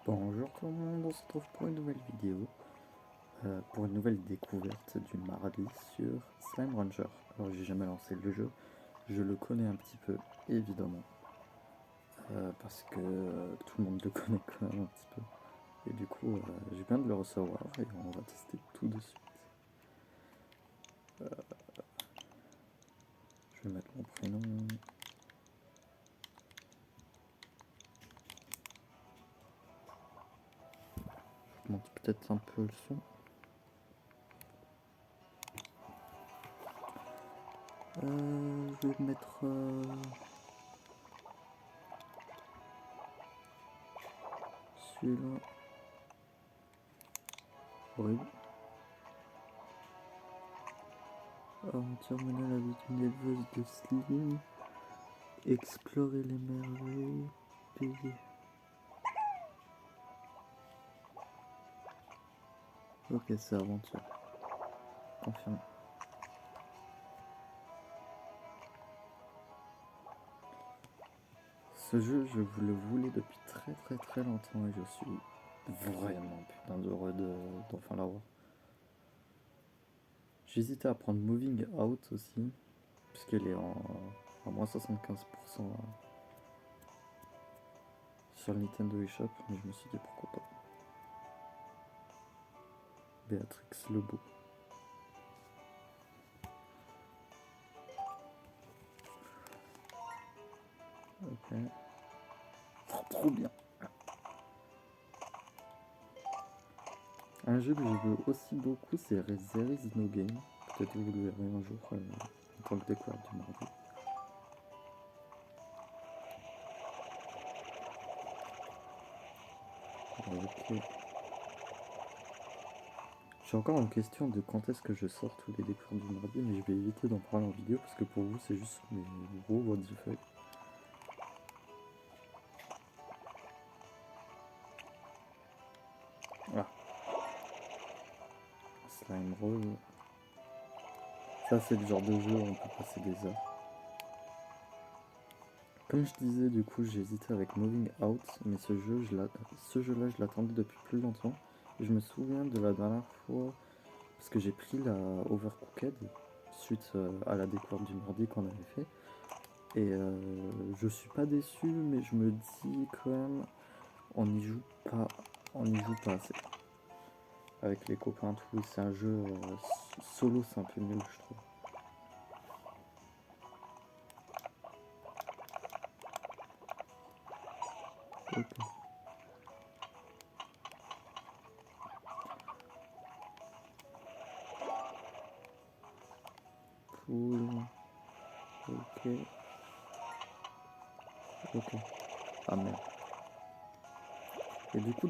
Bonjour tout le monde, on se retrouve pour une nouvelle vidéo, pour une nouvelle découverte du mardi sur Slime Rancher. Alors j'ai jamais lancé le jeu, je le connais un petit peu évidemment, parce que tout le monde le connaît quand même un petit peu. Et du coup je viens de le recevoir et on va tester tout de suite. Je vais mettre mon prénom. Je monte peut-être un peu le son. Je vais mettre celui-là. Horrible. Aventure menée à la vie d'une éleveuse de Slim. Explorer les merveilles. Payer. Ok, c'est aventure. Confirmé. Ce jeu, je vous le voulais depuis très longtemps et je suis vraiment putain d'heureux d'enfin l'avoir. J'hésitais à prendre Moving Out aussi, puisqu'elle est à moins 75% sur le Nintendo eShop, mais je me suis dit pourquoi pas. Béatrix Lebeau. Ok. Oh, trop bien. Un jeu que je veux aussi beaucoup, c'est There Is No Game. Peut-être que vous le verrez un jour en tant que découverte du mardi. Ok. Je suis encore en question de quand est-ce que je sors tous les décors du mardi, mais je vais éviter d'en parler en vidéo parce que pour vous c'est juste mais gros what the fuck. Ah, Slime Roll. Ça c'est le genre de jeu où on peut passer des heures. Comme je disais, du coup j'ai hésité avec Moving Out, mais ce jeu-là je l'attendais depuis plus longtemps. Et je me souviens de la dernière fois, parce que j'ai pris la Overcooked suite à la découverte du mardi qu'on avait fait. Et je suis pas déçu, mais je me dis quand même, on n'y joue pas, on n'y joue pas assez. Avec les copains, tout, c'est un jeu solo, c'est un peu nul, je trouve. Ok. Poule. Ok. Ok. Ah merde. Et du coup,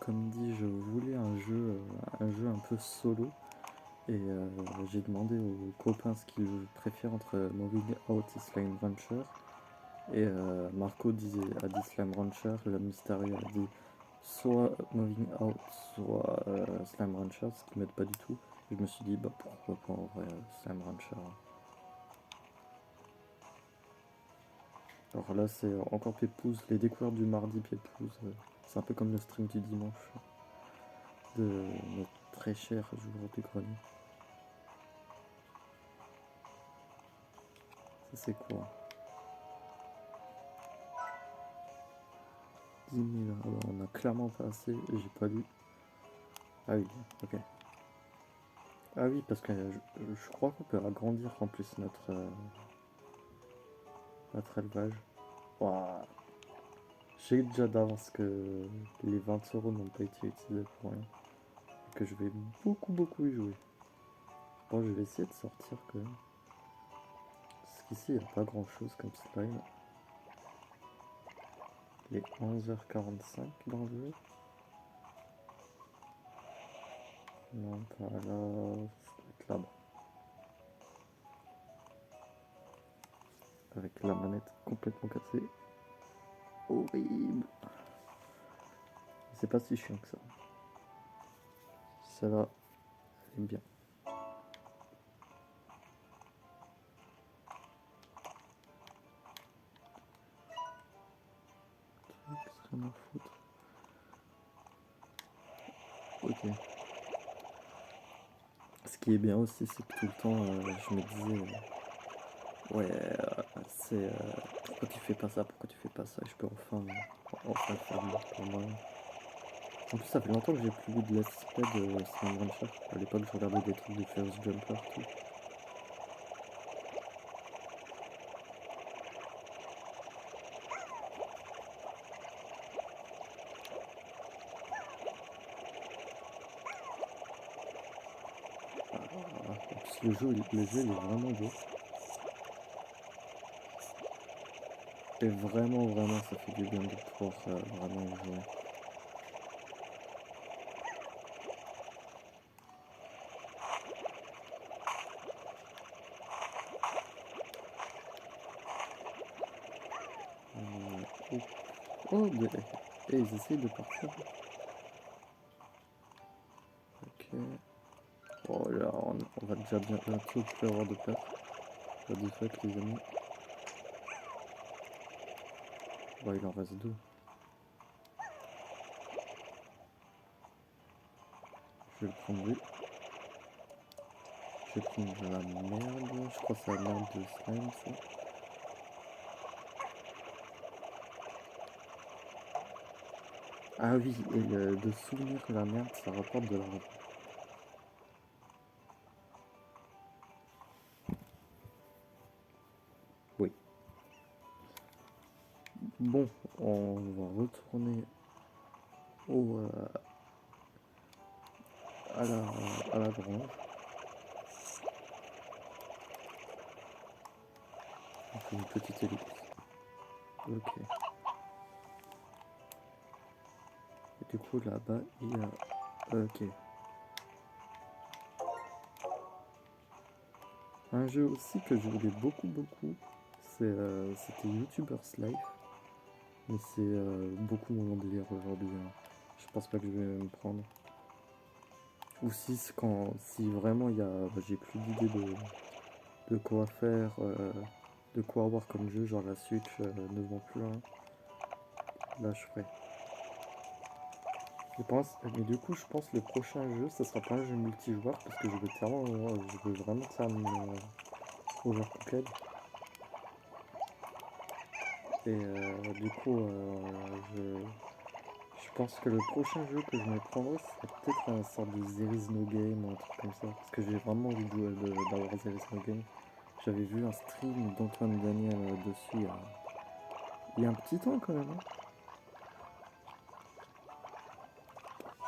comme dit, je voulais un jeu un peu solo. Et j'ai demandé aux copains ce qu'ils préfèrent entre Moving Out et Slime Rancher. Et Marco a dit Slime Rancher, le Mysterio a dit soit Moving Out, soit Slime Rancher, ce qui m'aide pas du tout. Et je me suis dit, bah pourquoi pas en vrai Slime Rancher. Alors là, c'est encore Pépouze, les découvertes du mardi Pépouze. C'est un peu comme le stream du dimanche de notre très cher joueur du grenier. Ça, c'est quoi? 10 000. Ah bah, on a clairement pas assez, j'ai pas lu. Ah oui, ok. Ah oui, parce que je crois qu'on peut agrandir en plus notre élevage. Ouah. Je sais déjà d'avance que les 20 € n'ont pas été utilisés pour rien. Et que je vais beaucoup y jouer. Bon, je vais essayer de sortir quand même. Parce qu'ici, il n'y a pas grand chose comme slime. Il est 11h45 dans le jeu. Non, pas là. Ça doit être là-bas. Avec la manette complètement cassée. Horrible. C'est pas si chiant que ça. Celle-là, elle est bien. Truc, rien à foutre. Ok. Ce qui est bien aussi, c'est que tout le temps, je me disais, ouais, c'est pourquoi tu fais pas ça, pourquoi tu fais pas ça, je peux enfin le faire par moi. En plus, ça fait longtemps que j'ai plus vu de let's play de Slime Rancher. À l'époque, je regardais des trucs de First Jumper, tout. En plus, le jeu, il est vraiment beau. Et vraiment, vraiment, ça fait du bien de pouvoir vraiment y jouer. Et ils essayent de partir. Ok. Oh là, on va déjà bientôt plus avoir de place. What the fuck, les amis. Bon, il en reste deux. Je vais le prendre lui. Je vais prendre la merde. Je crois que c'est la merde de slime, ça. Ah oui, et de souvenir la merde, ça rapporte de l'argent. Oui. Bon, on va retourner au, à la grange. On fait une petite ellipse. Ok. Et du coup, là-bas, il y a... Ok. Un jeu aussi que je voulais beaucoup, c'était YouTuber's Life. Mais c'est beaucoup mon délire aujourd'hui, hein. Je pense pas que je vais me prendre. Ou si vraiment j'ai plus d'idées de quoi faire, de quoi avoir comme jeu, genre la Switch ne vend plus rien, là je ferai. Mais du coup, je pense que le prochain jeu, ça sera pas un jeu multijoueur parce que je veux vraiment terminer Overcooked. Et du coup, je pense que le prochain jeu que je me prendrai, ce sera peut-être un sort de There is no game ou un truc comme ça. Parce que j'ai vraiment envie d'avoir There is no game. J'avais vu un stream d'Antoine Daniel dessus il y a un petit temps quand même, hein.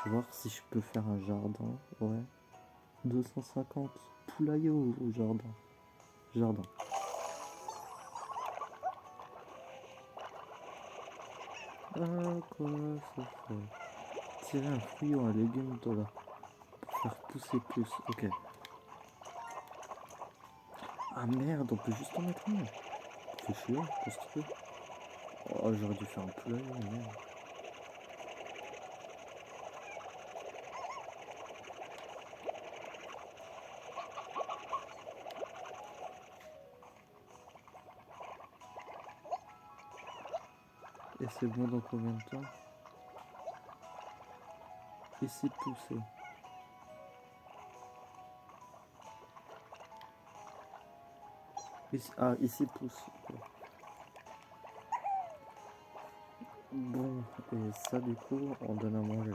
Je vais voir si je peux faire un jardin. Ouais. 250 poulailler au jardin. Jardin. Ah, quoi, ça fait. Tirer un fruit ou un légume de là. Pour faire pousser plus. Ok. Ah merde, on peut juste en mettre un. Fais chier, construire. Oh, j'aurais dû faire un poulailler, merde. Et c'est bon dans combien de temps? Ici pousser. Ici pousse. Ok. Bon, et ça du coup, on donne à manger.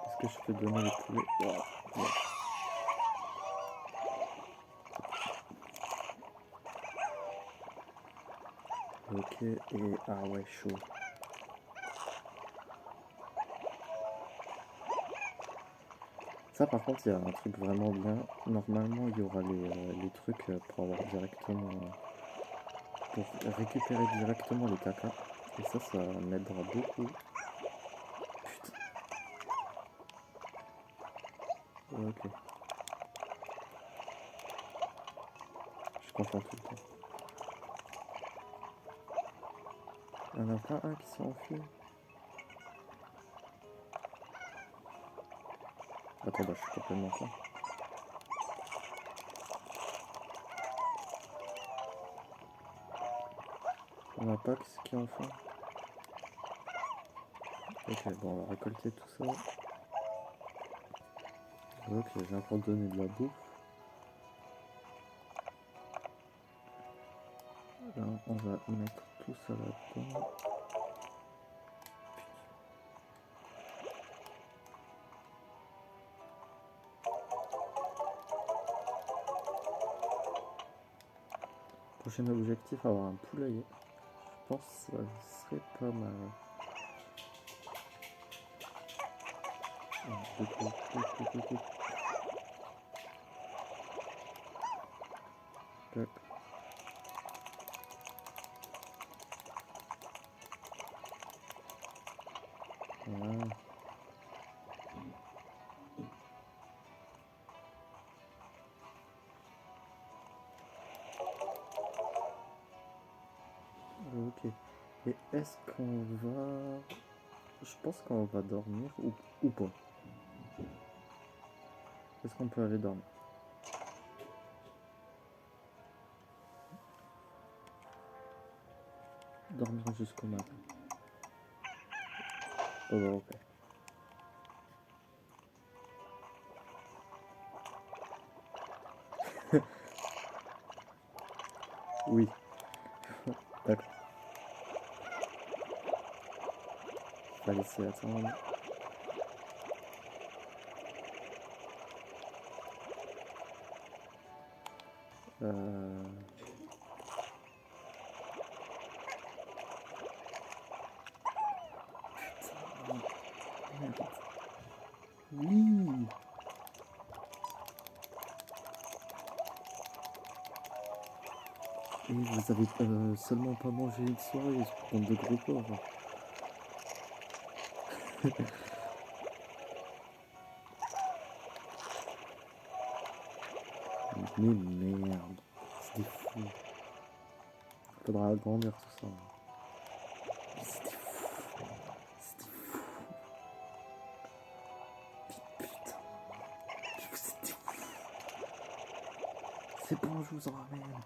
Est-ce que je peux donner les poulets? Wow. Ouais. Ok, et ah ouais, chaud. Ça par contre, il y a un truc vraiment bien. Normalement, il y aura les trucs pour avoir directement... pour récupérer directement les caca. Et ça m'aidera beaucoup. Putain. Ok. Je confonds tout le temps. Il n'y en a pas un qui s'est enfui. Attends, bah je suis complètement con. Il n'y en a pas qui en font. Ok, bon, on va récolter tout ça. Ok, j'ai encore donné de la bouffe. Là, on va mettre tout ça là-dedans. Prochain objectif, avoir un poulailler. Je pense que ça serait pas mal. Tac. Voilà. Ok. Et est-ce qu'on va... Je pense qu'on va dormir ou pas. Est-ce qu'on peut aller dormir? Dormir jusqu'au matin. Oh bah ok. Oui. D'accord. On va laisser attendre. Euh... Putain, merde. Oui. Et vous avez seulement pas mangé une soirée, ce bande de gros porcs. Mais merde. C'est des fous. Faudra agrandir tout ça. C'est des fous. C'est des fous. Putain. Vous êtes des fous. C'est bon, je vous en ramène.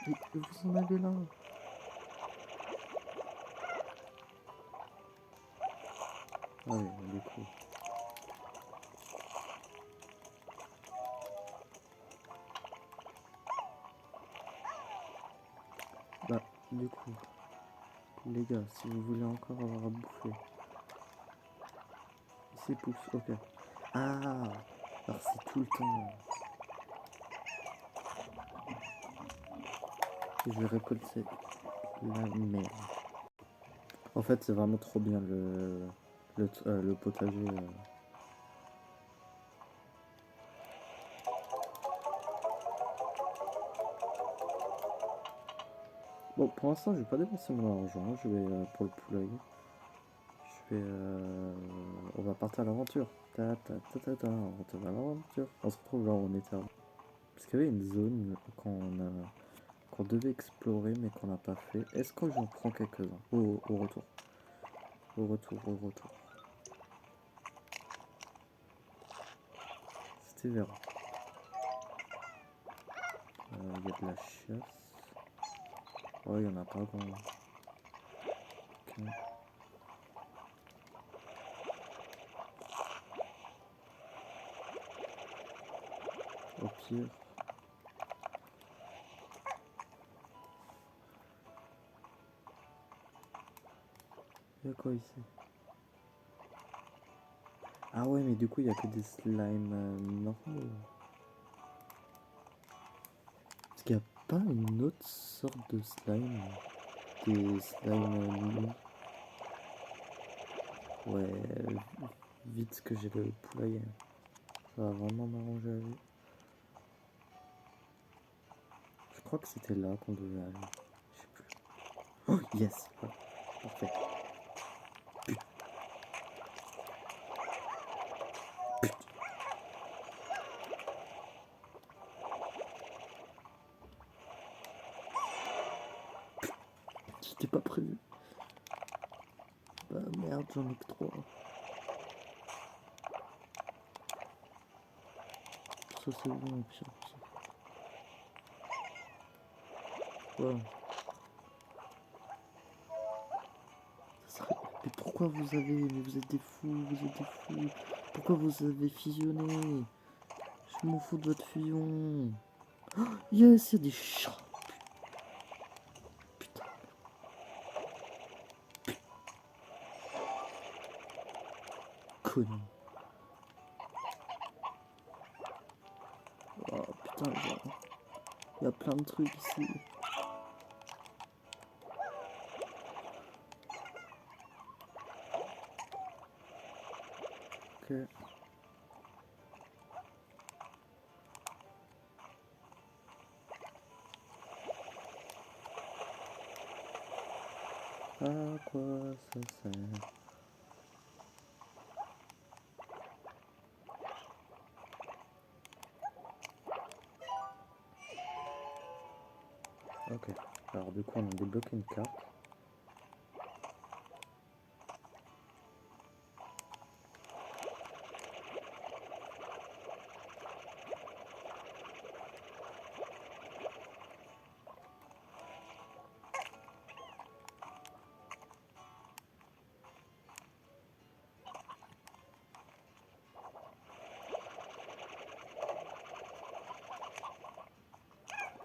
Mais vous en avez là. Ah oui, du coup. Bah, du coup. Les gars, si vous voulez encore avoir à bouffer. Ici pousse, ok. Ah, alors c'est tout le temps. Je vais récolter la merde. En fait, c'est vraiment trop bien le potager. Bon, pour l'instant, je vais pas dépenser mon argent. Je vais pour le poulailler. Je vais. On va partir à l'aventure. Ta ta ta ta ta. On retourne à l'aventure. On se retrouve là où on était avant. Parce qu'il y avait une zone qu'on devait explorer mais qu'on n'a pas fait. Est-ce que j'en prends quelques-uns au retour? Au retour, au retour. C'était vers. Il y a de la chasse. Oh, il y en a pas grand. Ok. Au pire. Il y a quoi ici? Ah ouais, mais du coup, il y a que des slimes normaux. Est-ce qu'il n'y a pas une autre sorte de slime? Des slimes ouais, vite que j'ai le poulailler. Ça va vraiment m'arranger la vie. Je crois que c'était là qu'on devait aller. Je sais plus. Oh yes! Ouais, parfait. Putain. C'était pas prévu. Bah merde, j'en ai que 3. Ça c'est bon, au pire. Ça. fois. Mais pourquoi vous avez... Mais vous êtes des fous, vous êtes des fous. Pourquoi vous avez fusionné? Je m'en fous de votre fusion. Oh, yes, il y a des chats. Putain. Conne. Oh putain, il y a plein de trucs ici. Ok. À quoi ça sert? Ok. Alors du coup on a débloqué une carte.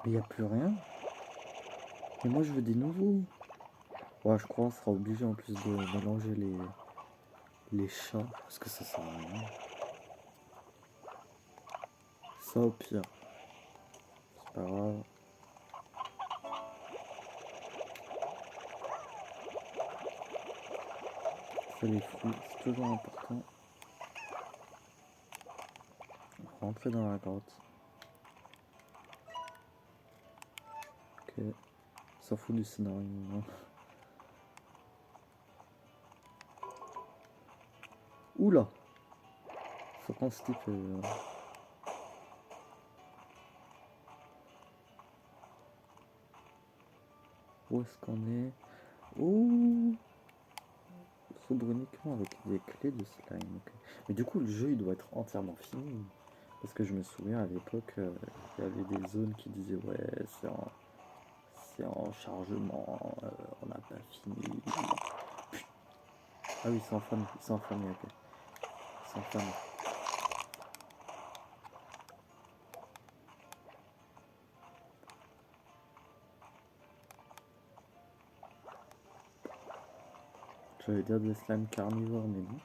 Mais il n'y a plus rien. Et moi je veux des nouveaux. Ouais, je crois qu'on sera obligé en plus de mélanger les chats. Parce que ça sert à rien. Ça au pire. C'est pas grave. Ça les fruits, c'est toujours important. Rentrer dans la grotte. Ok. S'en fout du scénario. Hein. Oula! Faut qu'on se type. Où est-ce qu'on est? Oh! S'ouvre uniquement avec des clés de slime. Okay. Mais du coup, le jeu il doit être entièrement fini. Parce que je me souviens à l'époque, il y avait des zones qui disaient ouais, c'est en chargement, on n'a pas fini. Ah oui, c'est enflammé, ok. C'est enflammé. J'allais dire des slimes carnivores, mais non.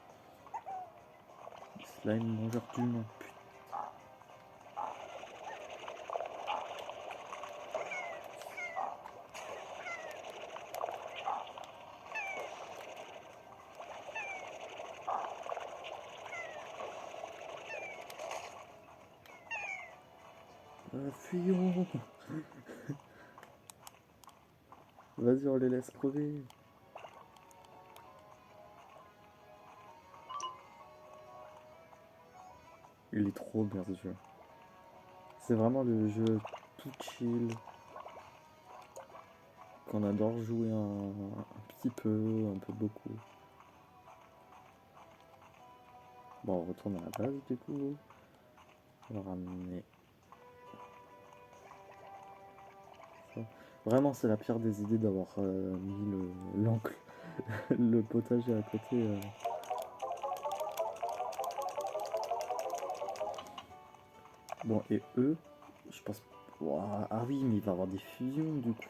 Des slimes mangeurs d'humains, putain. Fuyons! Vas-y, on les laisse crever. Il est trop bien ce jeu. C'est vraiment le jeu tout chill. Qu'on adore jouer un petit peu, un peu beaucoup. Bon, on retourne à la base du coup. On va ramener ça. Vraiment, c'est la pire des idées d'avoir mis l'encre, le potager à côté. Bon, et eux, je pense. Ouah, ah oui, mais il va y avoir des fusions du coup.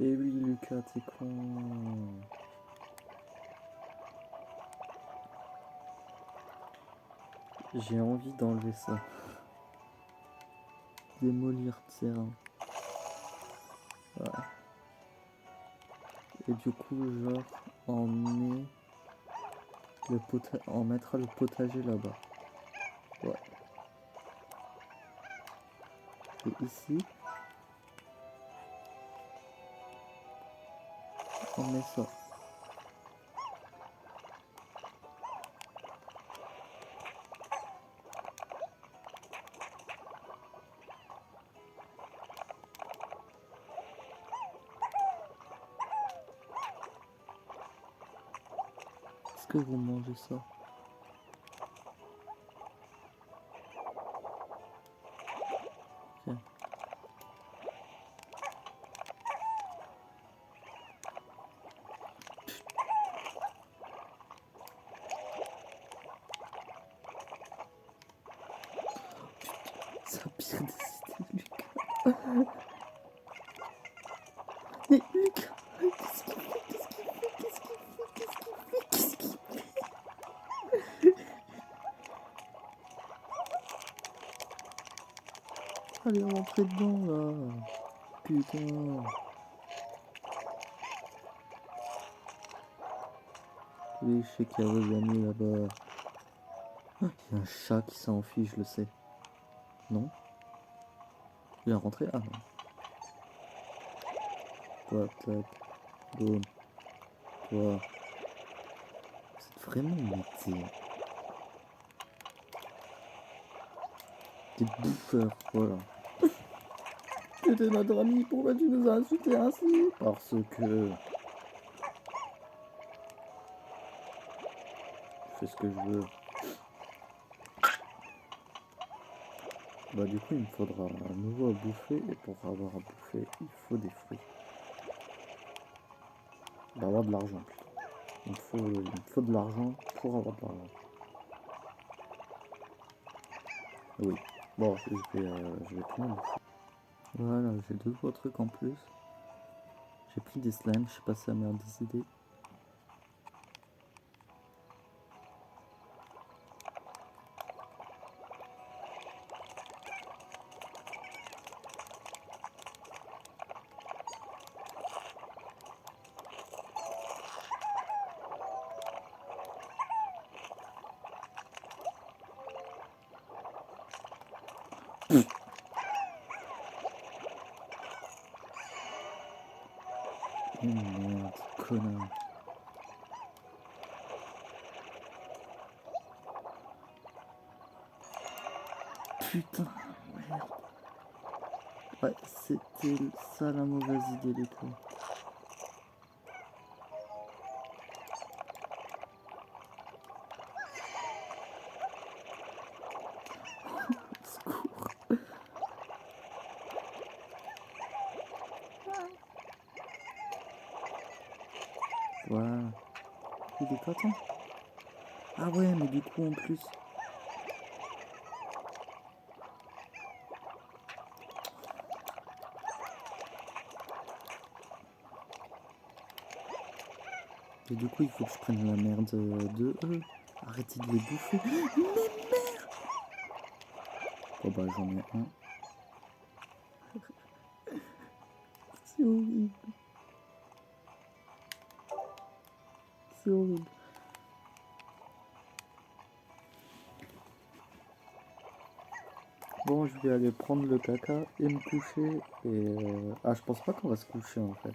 Et oui, Lucas, t'es con. J'ai envie d'enlever ça. Démolir terrain. Voilà. Et du coup, genre, on mettra le potager là-bas. Ouais. Et ici, on met ça. Parce que vous mangez ça? Tiens. C'est un pire des idées, Lucas. Mais Lucas, qu'est-ce qu'il fait? Qu'est-ce qu'il fait? Allez, rentrez dedans là. Putain. Oui, je sais qu'il y a vos amis là-bas. Il y a un chat qui s'est enfui, je le sais. Non? Il est rentré? Ah non. Toi, tac, boum. Toi. C'est vraiment métier. T'es bouffeur, voilà. T'étais notre ami, pourquoi tu nous as insultés ainsi? Parce que... je fais ce que je veux. Bah du coup il me faudra à nouveau à bouffer, et pour avoir à bouffer il faut des fruits. D'avoir de l'argent plutôt. Il me faut de l'argent pour avoir de l'argent. Oui. Bon, je vais prendre. Voilà, j'ai 2 trucs en plus. J'ai pris des slimes, je sais pas si ça m'a des idées. Oh merde, connard. Putain, merde. Ouais, c'était ça la mauvaise idée du coup. Secours. Voilà. Il est pas temps. Ah ouais, mais du coup en plus... Et du coup il faut que je prenne la merde de eux. Arrêtez de les bouffer. Mais merde. Oh bah j'en ai un. C'est horrible. C'est horrible. Bon, je vais aller prendre le caca et me coucher. Et ah, je pense pas qu'on va se coucher en fait.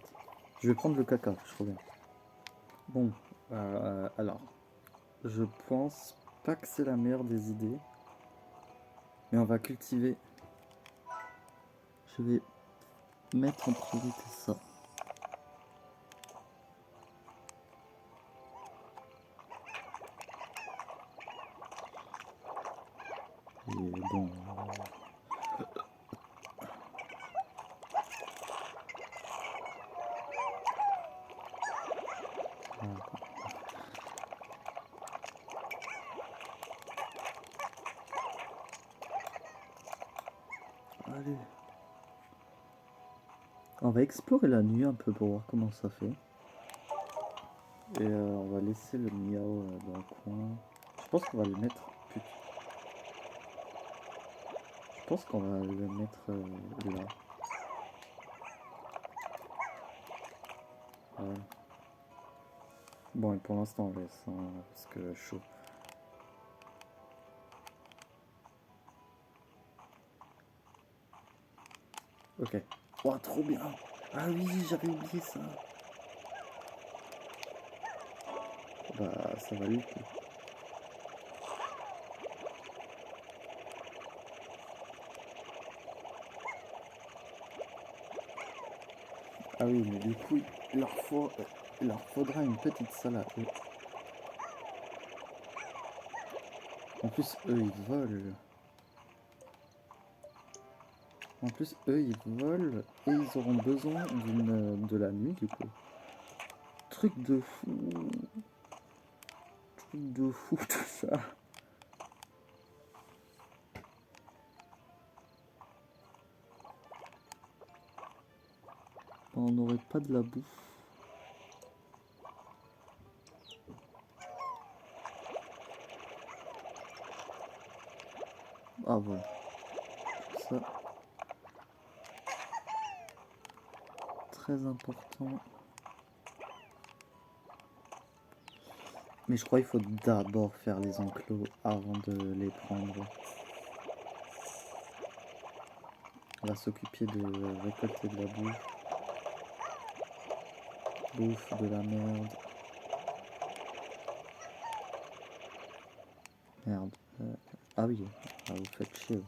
Je vais prendre le caca, je reviens. Bon, alors, je pense pas que c'est la meilleure des idées. Mais on va cultiver. Je vais mettre en priorité ça. Et bon... Allez. On va explorer la nuit un peu pour voir comment ça fait. Et on va laisser le miao dans le coin. Je pense qu'on va le mettre... Putain. Je pense qu'on va le mettre là. Voilà. Bon, et pour l'instant on laisse, hein, parce que chaud. Ok. Oh, trop bien. Ah oui, j'avais oublié ça. Bah, ça va lui. Ah oui, mais du coup, il leur faudra une petite salle à eux. En plus, eux, ils volent. En plus, eux, ils volent et ils auront besoin de la nuit, du coup. Truc de fou. Truc de fou, tout ça. On n'aurait pas de la bouffe. Ah, voilà. Ça, très important. Mais je crois qu'il faut d'abord faire les enclos avant de les prendre. On va s'occuper de récolter de la bouffe. Bouffe, de la merde. Merde. Ah oui, ah, vous faites chier.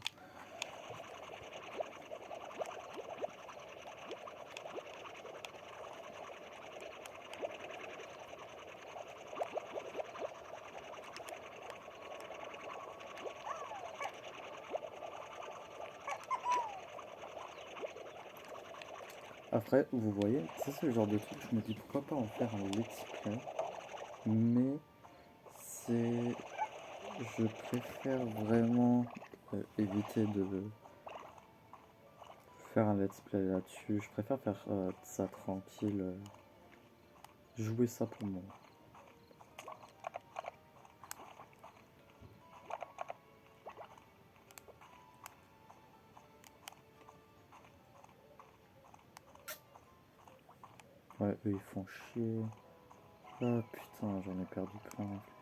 Après, vous voyez, c'est le genre de truc, je me dis pourquoi pas en faire un let's play. Mais c'est... Je préfère vraiment éviter de faire un let's play là-dessus. Je préfère faire ça tranquille. Jouer ça pour moi. Ouais, eux ils font chier. Ah putain, j'en ai perdu plein en plus.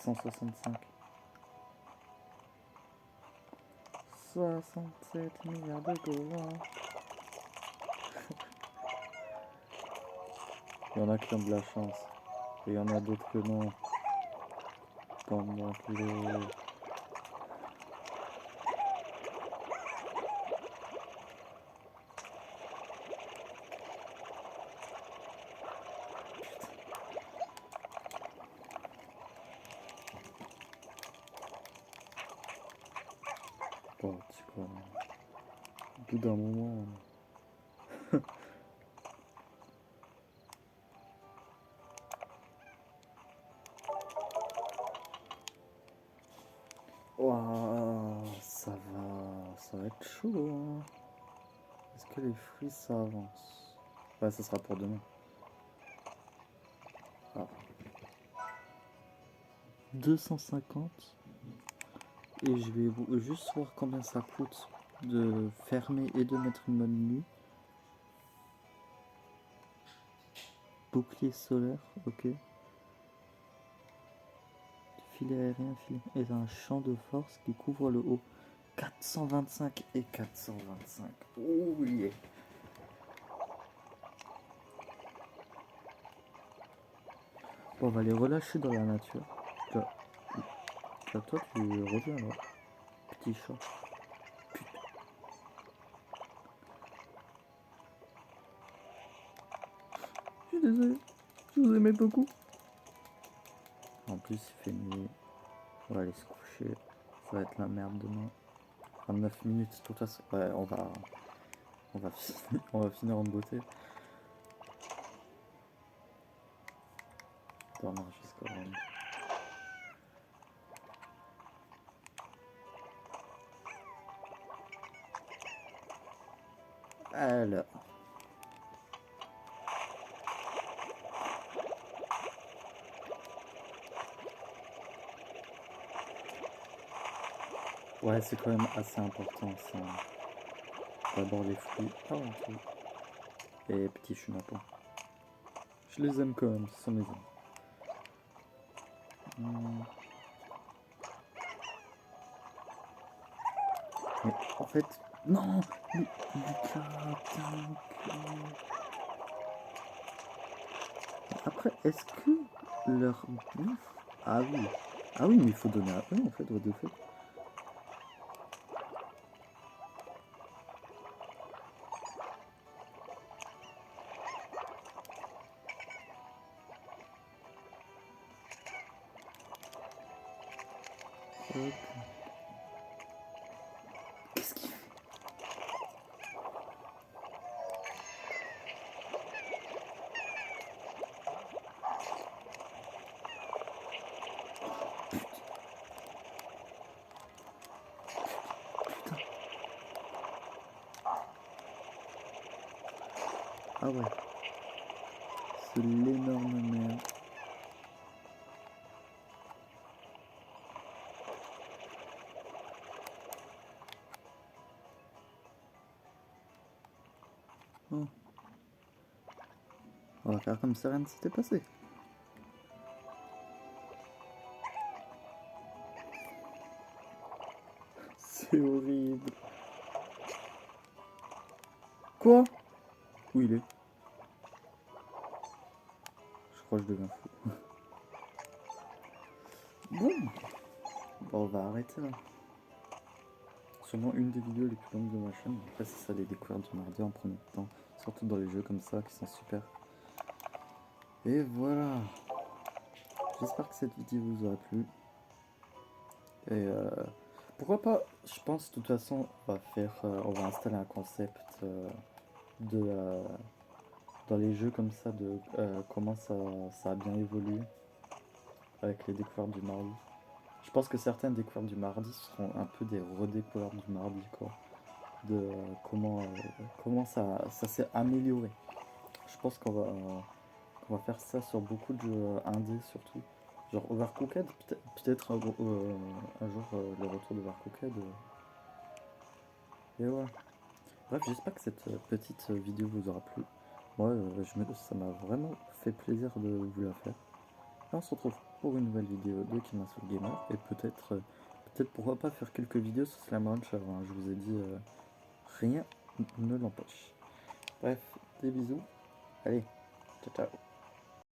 « 165. 67 milliards de dollars. Il y en a qui ont de la chance. Et il y en a d'autres que non. Bande d'enculés. Bon, tu vois, au bout d'un moment... Ouah, ça va être chaud, hein. Est-ce que les fruits ça avance? Ouais, ça sera pour demain. Ah. 250. Et je vais juste voir combien ça coûte de fermer et de mettre une bonne nuit. Bouclier solaire, ok. Filet aérien, filet. Et un champ de force qui couvre le haut. 425 et 425. Oh yeah. Bon, on va les relâcher dans la nature. Toi, toi tu reviens là. Petit chat. Putain. Je suis désolé. Je vous aimais beaucoup. En plus, il fait nuit. On va aller se coucher. Ça va être la merde demain. 29 minutes, de toute façon. Ouais, on va finir en beauté. Dormir jusqu'au lendemain. Alors. Ouais, c'est quand même assez important ça. D'abord les fruits avant tout. Et petits chenapans. Je les aime quand même, ce sont mes amis. Mais en fait, non, mais Lucas, après, est-ce que leur bouffe... Ah oui. Ah oui, mais il faut donner à eux en fait, what the fuck. Hop. Qu'est-ce qu'il fait? Putain. Ah ouais. C'est l'énorme merde. Oh. On va faire comme si rien ne s'était passé. C'est horrible. Quoi? Où il est? Je crois que je deviens fou. Bon, on va arrêter là. Sûrement une des vidéos les plus longues de ma chaîne. Après, c'est ça les découvertes du mardi en premier temps. Surtout dans les jeux comme ça qui sont super. Et voilà. J'espère que cette vidéo vous aura plu. Et pourquoi pas, je pense de toute façon, on va installer un concept de dans les jeux comme ça, de comment ça a bien évolué avec les découvertes du mardi. Je pense que certaines découvertes du mardi seront un peu des redécouvertes du mardi, quoi. De comment ça s'est amélioré. Je pense qu'on va faire ça sur beaucoup de jeux indés surtout. Genre Overcooked, peut-être un jour le retour d'Overcooked. Et voilà. Bref, j'espère que cette petite vidéo vous aura plu. Moi, ça m'a vraiment fait plaisir de vous la faire. Et on se retrouve pour une nouvelle vidéo de Kimasoul Gamer. Et peut-être pourquoi pas faire quelques vidéos sur Slam Rancher. Hein. Je vous ai dit, rien ne l'empêche. Bref, des bisous. Allez, ciao ciao.